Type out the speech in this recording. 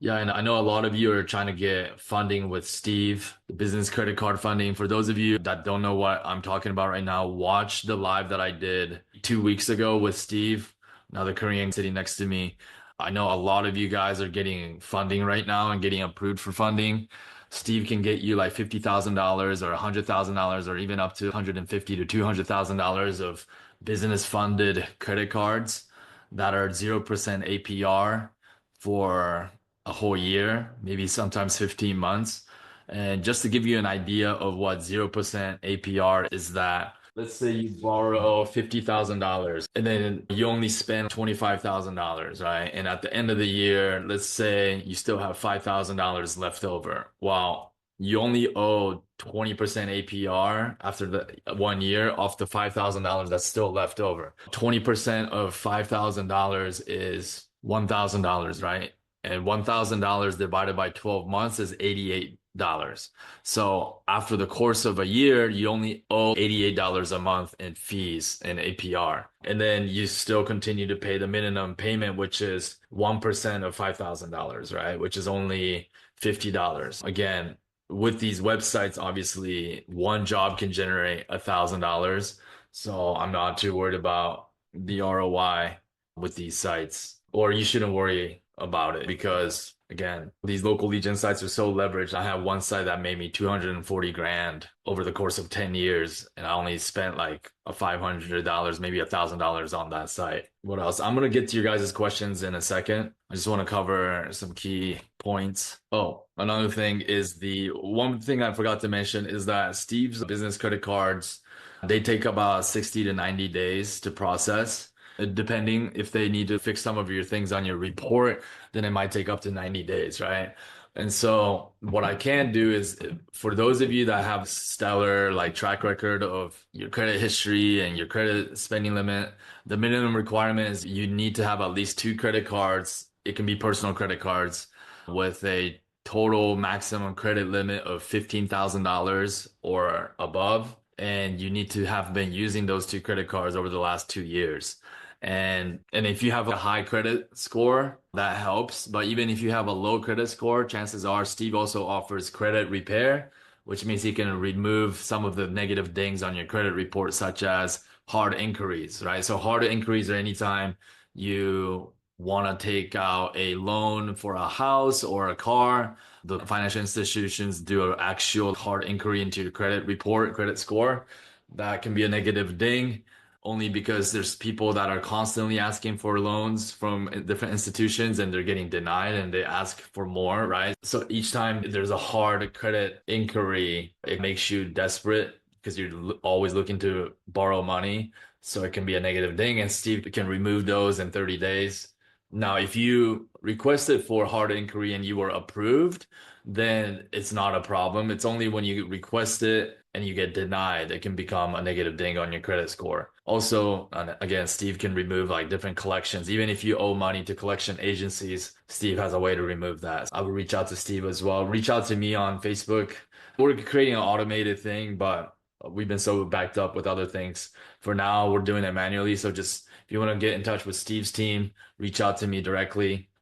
Yeah, and I know a lot of you are trying to get funding with Steve, the business credit card funding. For those of you that don't know what I'm talking about right now, watch the live that I did 2 weeks ago with Steve, another Korean sitting next to me. I know a lot of you guys are getting funding right now and getting approved for funding. Steve can get you like $50,000 or $100,000 or even up to 150 to $200,000 of business funded credit cards that are 0% APR for a whole year, maybe sometimes 15 months. And just to give you an idea of what 0% APR is, that let's say you borrow $50,000 and then you only spend $25,000, right? And at the end of the year, let's say you still have $5,000 left over. Well, you only owe 20% APR after the 1 year off the $5,000 that's still left over. 20% of $5,000 is $1,000, right? And $1,000 divided by 12 months is $88. So after the course of a year, you only owe $88 a month in fees and APR. And then you still continue to pay the minimum payment, which is 1% of $5,000, right? Which is only $50. Again, with these websites, obviously one job can generate $1,000. So I'm not too worried about the ROI with these sites, or you shouldn't worry about it because again, these local legion sites are so leveraged. I have one site that made me 240 grand over the course of 10 years, and I only spent like a $500, maybe $1,000 on that site. What else? I'm gonna get to your guys' questions in a second. I just want to cover some key points. Oh, another thing is the one thing I forgot to mention is that Steve's business credit cards, they take about 60 to 90 days to process. Depending if they need to fix some of your things on your report, then it might take up to 90 days, right? And so what I can do is for those of you that have stellar like track record of your credit history and your credit spending limit, the minimum requirement is you need to have at least two credit cards. It can be personal credit cards with a total maximum credit limit of $15,000 or above. And you need to have been using those two credit cards over the last 2 years. And if you have a high credit score, that helps. But even if you have a low credit score, chances are Steve also offers credit repair, which means he can remove some of the negative dings on your credit report, such as hard inquiries, right? So hard inquiries are anytime you want to take out a loan for a house or a car. The financial institutions do an actual hard inquiry into your credit report, credit score. That can be a negative ding only because there's people that are constantly asking for loans from different institutions and they're getting denied and they ask for more, right? So each time there's a hard credit inquiry, it makes you desperate because you're always looking to borrow money. So it can be a negative ding, and Steve can remove those in 30 days. Now, if you requested for hard inquiry and you were approved, then it's not a problem. It's only when you request it and you get denied, it can become a negative ding on your credit score. Also, again, Steve can remove like different collections. Even if you owe money to collection agencies, Steve has a way to remove that. I will reach out to Steve as well. Reach out to me on Facebook. We're creating an automated thing, but we've been so backed up with other things. For now, we're doing it manually. So just if you want to get in touch with Steve's team, reach out to me directly.